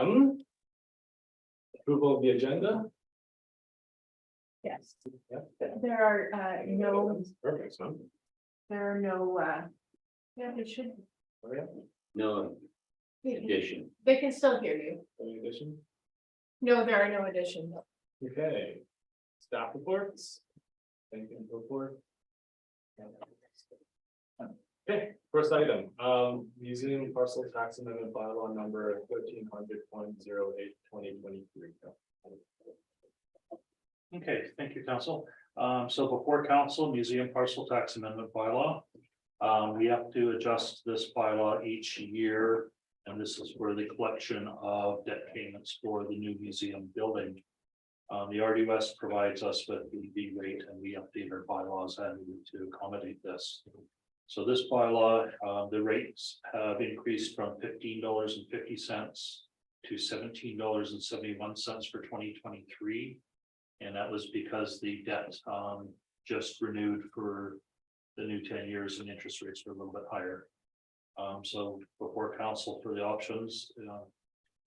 item. Approval of the agenda. Yes, Yep. there are no, Perfect, so. there are no, yeah, they should, Oh, yeah. No addition. they can still hear you. Any addition? No, there are no additions. Okay. Staff reports. Thank you, report. Okay, first item, museum parcel tax amendment bylaw number 1300.08/2023. Okay, thank you, council. So before council, museum parcel tax amendment bylaw. We have to adjust this bylaw each year. And this is for the collection of debt payments for the new museum building. The RDS provides us with the rate and we update our bylaws annually to accommodate this. So this bylaw, the rates have increased from $15.50 to $17.71 for 2023. And that was because the debt just renewed for the new 10 years and interest rates were a little bit higher. So before council for the options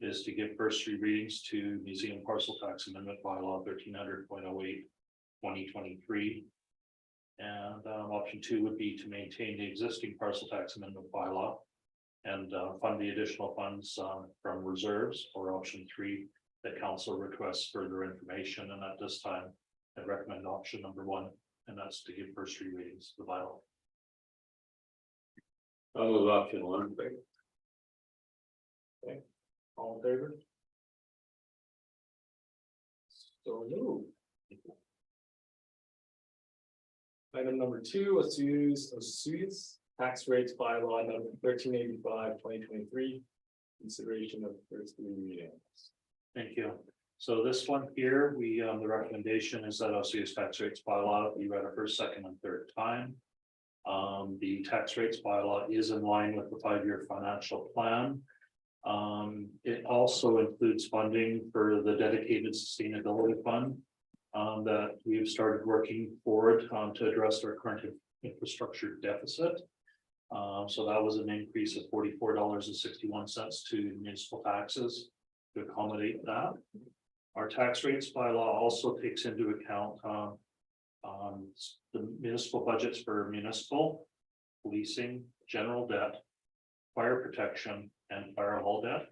is to give first three readings to museum parcel tax amendment bylaw 1300.08/2023. And option two would be to maintain the existing parcel tax amendment bylaw and fund the additional funds from reserves, or option three, that council requests further information. And at this time, I recommend option number one, and that's to give first three readings to the bylaw. I'll move option one. All in favor? So moved. Item number two, Osuis tax rates bylaw number 1385/2023. Consideration of first three readings. Thank you. So this one here, the recommendation is that Osuis tax rates bylaw be read a first, second, and third time. The tax rates bylaw is in line with the 5-year financial plan. It also includes funding for the dedicated sustainability fund that we've started working forward to address our current infrastructure deficit. So that was an increase of $44.61 to municipal taxes to accommodate that. Our tax rates bylaw also takes into account the municipal budgets for municipal, policing, general debt, fire protection, and fire hall debt.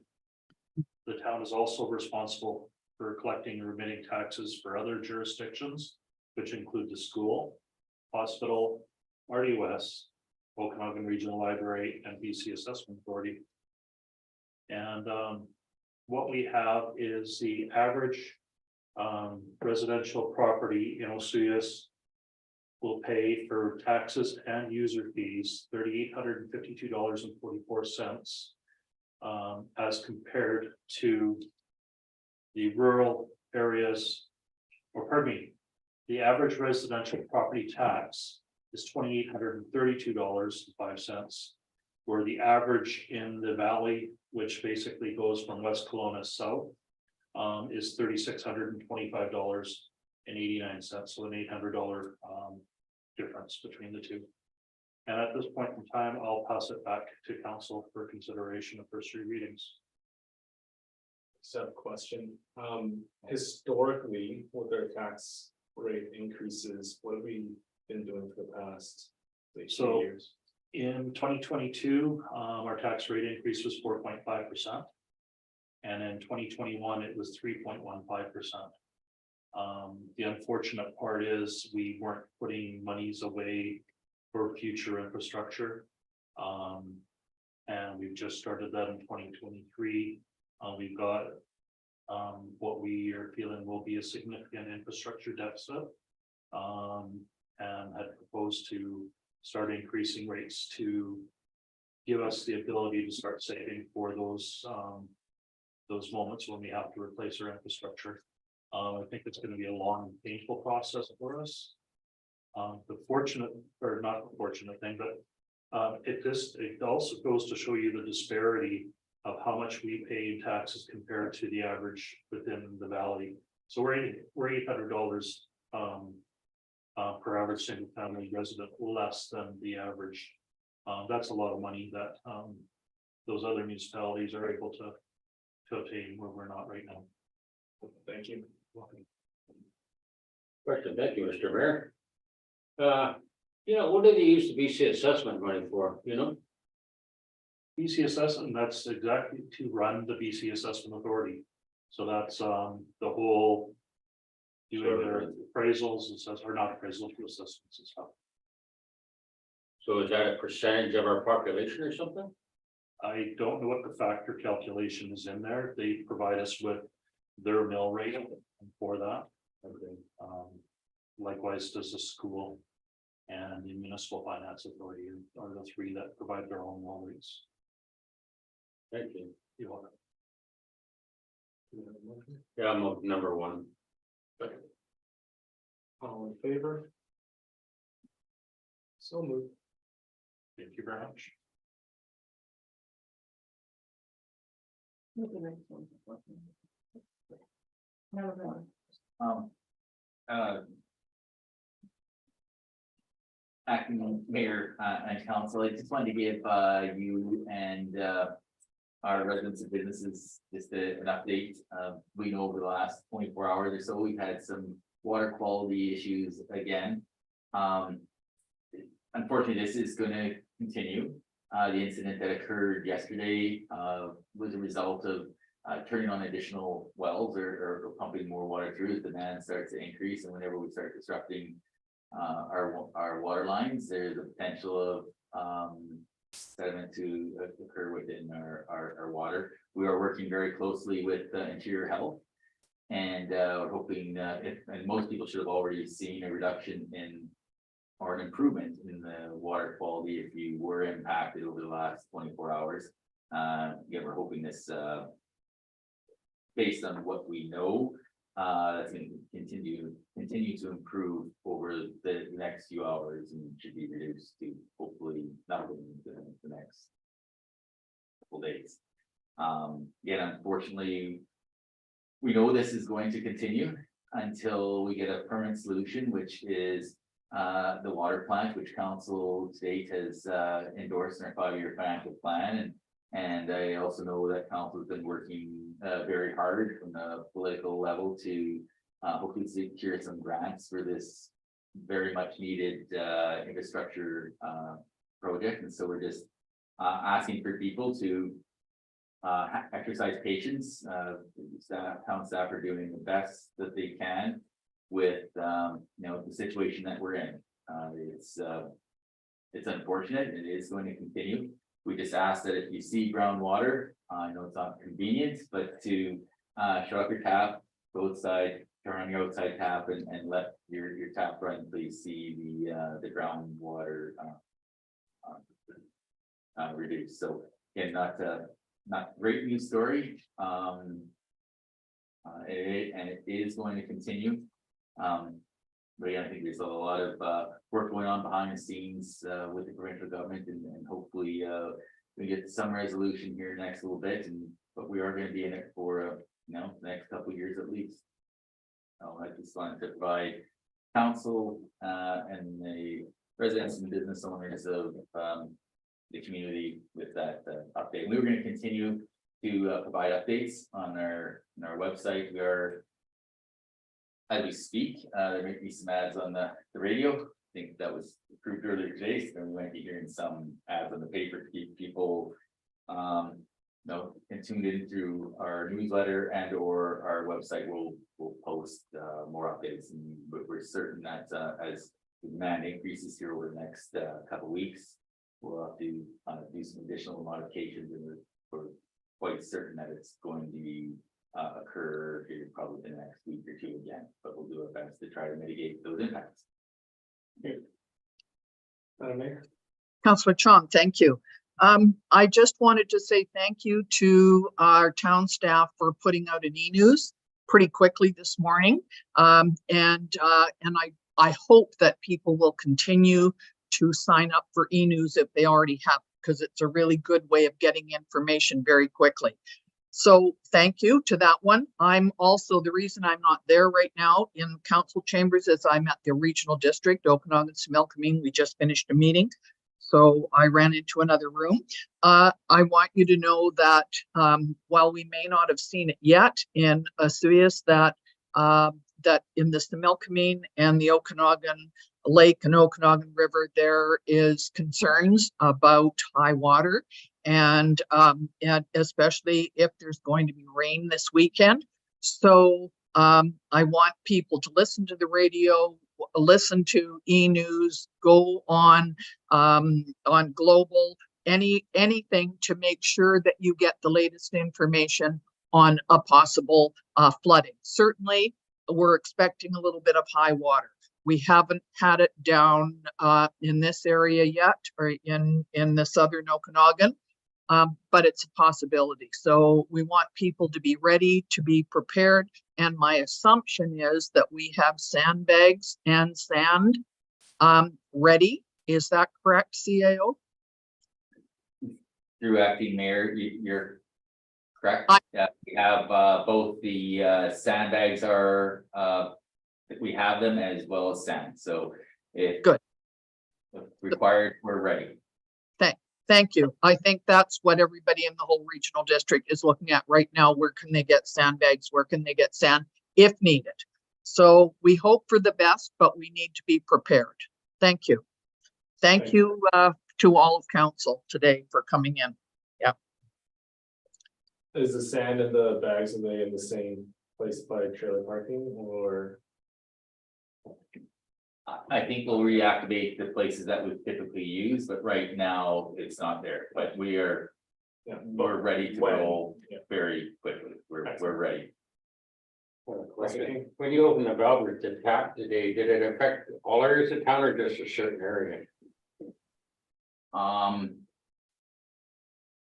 The town is also responsible for collecting and remitting taxes for other jurisdictions, which include the school, hospital, RDOS, Okanagan Regional Library, and BC Assessment Authority. And what we have is the average residential property in Osuis will pay for taxes and user fees $3,852.44 as compared to the rural areas, or pardon me, the average residential property tax is $2,832.05, where the average in the valley, which basically goes from West Kelowna south, is $3,625.89, so an $800 difference between the two. And at this point in time, I'll pass it back to council for consideration of first three readings. Set question. Historically, with our tax rate increases, what have we been doing for the past like, 2 So- years? In 2022, our tax rate increase was 4.5%. And in 2021, it was 3.15%. The unfortunate part is we weren't putting monies away for future infrastructure. And we've just started that in 2023. We've got what we are feeling will be a significant infrastructure deficit. And had proposed to start increasing rates to give us the ability to start saving for those moments when we have to replace our infrastructure. I think it's going to be a long, painful process for us. The fortunate, or not the fortunate thing, but it also goes to show you the disparity of how much we pay in taxes compared to the average within the valley. So we're $800 per average single family resident, less than the average. That's a lot of money that those other municipalities are able to to attain where we're not right now. Thank you. Question, thank you, Mr. Mayor. What did they use the BC assessment money for, you know? BC assessment, that's exactly to run the BC Assessment Authority. So that's the whole. Doing their appraisals and stuff, or not appraisals, assessments and stuff. So is that a percentage of our population or something? I don't know what the factor calculation is in there. They provide us with their mill rate for that. Okay. Likewise does the school and the municipal finance authority are the three that provide their own mill rates. Thank you. You want Yeah, I'm on number one. All in favor? So moved. Thank you very much. Acting Mayor and Council, I just wanted to give you and our residents and businesses just an update. We know over the last 24 hours or so, we've had some water quality issues again. Unfortunately, this is going to continue. The incident that occurred yesterday was a result of turning on additional wells or pumping more water through as demand starts to increase, and whenever we start disrupting our water lines, there's a potential of sediment to occur within our water. We are working very closely with Interior Health, and we're hoping and most people should have already seen a reduction in or an improvement in the water quality if you were impacted over the last 24 hours. Again, we're hoping this, based on what we know, that's going to continue to improve over the next few hours and should be reduced to hopefully nothing in the next couple days. Again, unfortunately, we know this is going to continue until we get a permanent solution, which is the water plant, which council state has endorsed in our 5-year financial plan. And I also know that council has been working very hard from the political level to hopefully secure some grants for this very much needed infrastructure project. And so we're just asking for people to exercise patience. Town staff are doing the best that they can with the situation that we're in. It's unfortunate, and it is going to continue. We just ask that if you see groundwater, I know it's not convenient, but to shut up your tap, go outside, turn on your outside tap, and let your tap run. Please see the groundwater reduce. So again, not great news story. And it is going to continue. But yeah, I think there's a lot of work going on behind the scenes with the provincial government, and hopefully we get some resolution here next little bit. But we are going to be in it for the next couple of years at least. I just wanted to provide council and the residents and business owners of the community with that update. We were going to continue to provide updates on our website. We are, as we speak, there may be some ads on the radio. I think that was approved earlier today, so we might be hearing some ads on the paper to keep people tuned in through our newsletter, and or our website will post more updates. And we're certain that as demand increases here over the next couple of weeks, we'll have to do some additional modifications, and we're quite certain that it's going to occur here probably the next week or two again, but we'll do our best to try to mitigate those impacts. Madam Mayor? Councillor Chong, thank you. I just wanted to say thank you to our town staff for putting out an e-news pretty quickly this morning. And I hope that people will continue to sign up for e-news if they already have, because it's a really good way of getting information very quickly. So thank you to that one. I'm also, the reason I'm not there right now in council chambers is I'm at the regional district, Okanagan Similkameen. We just finished a meeting. so I ran into another room. I want you to know that while we may not have seen it yet in Osoyoos, that in the Similkameen and the Okanagan Lake and Okanagan River, there is concerns about high water, and especially if there's going to be rain this weekend. So I want people to listen to the radio, listen to e-news, go on Global, anything to make sure that you get the latest information on a possible flooding. Certainly, we're expecting a little bit of high water. We haven't had it down in this area yet, or in the southern Okanagan, but it's a possibility. So we want people to be ready, to be prepared. And my assumption is that we have sandbags and sand ready. Is that correct, CAO? Through acting mayor, you're correct. I- Yeah, we have both the sandbags are we have them as well as sand, so if Good. if required, we're ready. Thank you. I think that's what everybody in the whole regional district is looking at right now. Where can they get sandbags? Where can they get sand if needed? So we hope for the best, but we need to be prepared. Thank you. Thank you to all of council today for coming in. Is the sand and the bags, are they in the same place by trailer parking, or? I think we'll reactivate the places that we typically use, but right now it's not there, but we're Yeah, ready to when? go Yeah. very quickly. We're ready. Question. When you opened the valve to tap today, did it affect all areas of town or just a certain area?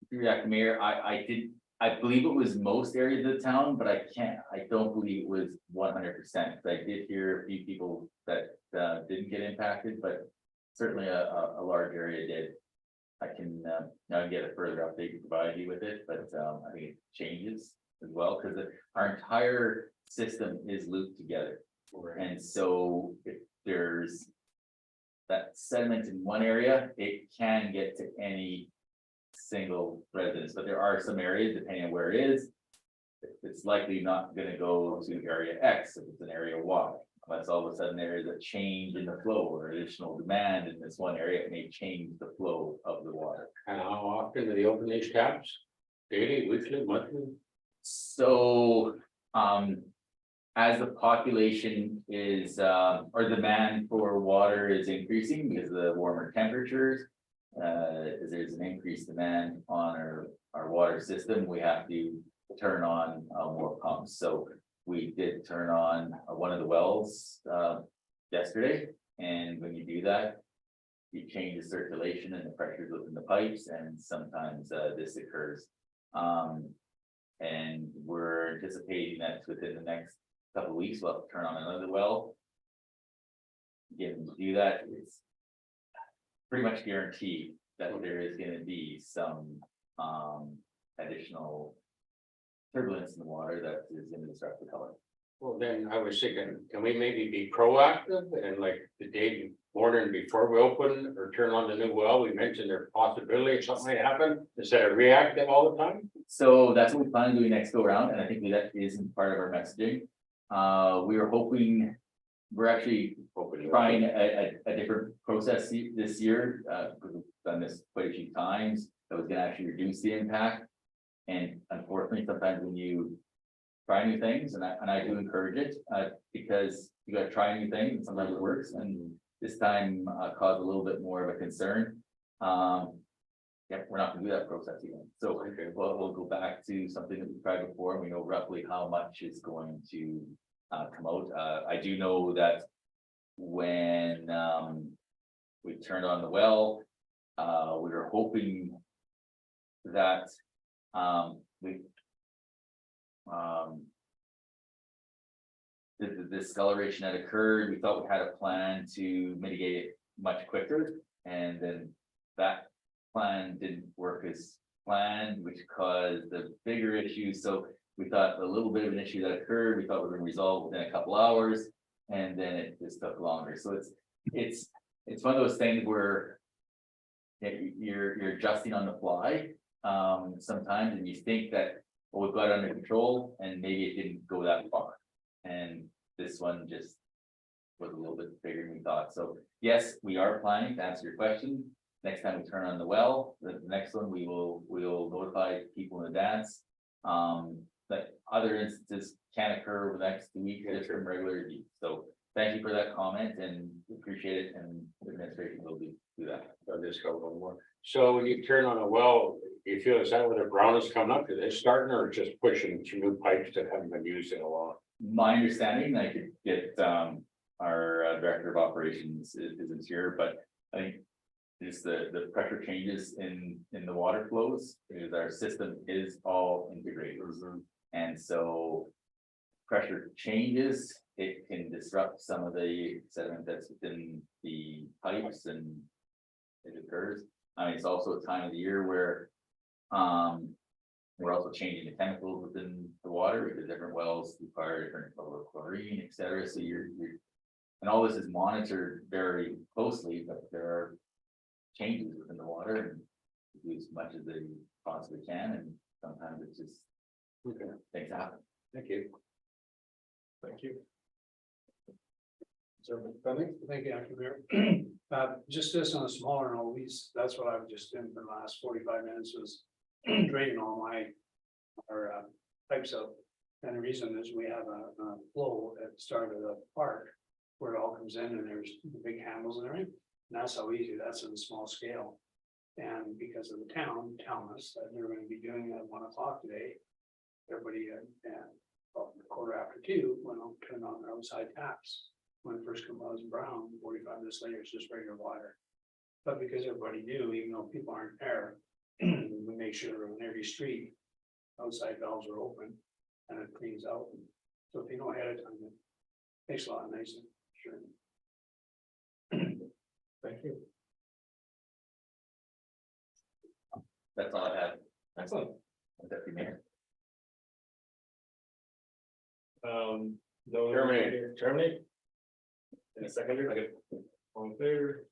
Through that, Mayor, I believe it was most areas of the town, but I don't believe it was 100%. I did hear a few people that didn't get impacted, but certainly a large area did. I can now get a further update and provide you with it, but I think it changes as well, because our entire system is looped together. And so if there's that sediment in one area, it can get to any single residence, but there are some areas, depending on where it is, it's likely not going to go to area X if it's an area Y. Unless all of a sudden there is a change in the flow or additional demand in this one area, it may change the flow of the water. And how often do they open these taps? Daily, weekly, monthly? So, as the population is, or demand for water is increasing because of the warmer temperatures, as there's an increased demand on our water system, we have to turn on more pumps. So we did turn on one of the wells yesterday, and when you do that, you change the circulation and the pressures within the pipes, and sometimes this occurs. And we're anticipating that within the next couple of weeks, we'll have to turn on another well. Again, to do that, it's pretty much guaranteed that there is going to be some additional turbulence in the water that is going to disrupt the color. Well, then I was thinking, can we maybe be proactive and like the day morning before we open or turn on the new well, we mentioned there's possibility something may happen instead of reactive all the time? So that's what we plan on doing next go around, and I think that isn't part of our messaging. We were hoping, we're actually trying a different process this year, because we've done this quite a few times, that was gonna actually reduce the impact. And unfortunately, sometimes when you try new things, and I do encourage it, because you gotta try new things, and sometimes it works, and this time caused a little bit more of a concern. Yeah, we're not gonna do that process again. So we'll go back to something that we tried before, and we know roughly how much is going to come out. I do know that when we turned on the well, we were hoping that the discoloration that occurred, we thought we had a plan to mitigate it much quicker, and then that plan didn't work as planned, which caused the bigger issues. So we thought a little bit of an issue that occurred, we thought we were going to resolve within a couple hours, and then it just took longer. So it's one of those things where you're adjusting on the fly. Sometimes, and you think that, well, we've got it under control, and maybe it didn't go that far. And this one just was a little bit bigger than we thought. So yes, we are planning to answer your question. Next time we turn on the well, the next one, we'll notify people in advance. But other instances can occur over the next 2 weeks just from regular use. So thank you for that comment and appreciate it, and the administration will do that. I'll just go one more. So when you turn on a well, you feel is that where the brown is coming up? Is it starting or just pushing through new pipes that haven't been used in a while? My understanding, I could get our director of operations isn't here, but I think. Just the pressure changes in the water flows, because our system is all integrated. And so. Pressure changes, it can disrupt some of the sediment that's within the pipes, and it occurs. I mean, it's also a time of the year where. We're also changing the chemicals within the water, because different wells require different level of chlorine, et cetera, so you're. And all this is monitored very closely, but there are. Changes within the water, and do as much as they possibly can, and sometimes it's just. Okay, Things happen. thank you. Thank you. Thank you, Acting Mayor. Just this on a smaller note, that's what I've just done for the last 45 minutes was draining all our pipes out. And the reason is we have a flow at the start of the park where it all comes in, and there's the big handles and everything. And that's how easy, that's in a small scale. And because of the town telling us that they're gonna be doing it at 1 o'clock today. Everybody at about 2:15 went on, turned on their outside taps. When it first came out, it was brown, 45 minutes later, it's just regular water. But because everybody knew, even though people aren't there, we make sure on every street. Outside valves are open and it cleans out. So if you know ahead of time, it makes a lot nicer, sure. Thank you. That's all I have. Excellent. Deputy Mayor. No. Terminate. Terminate. In a second, all in favor?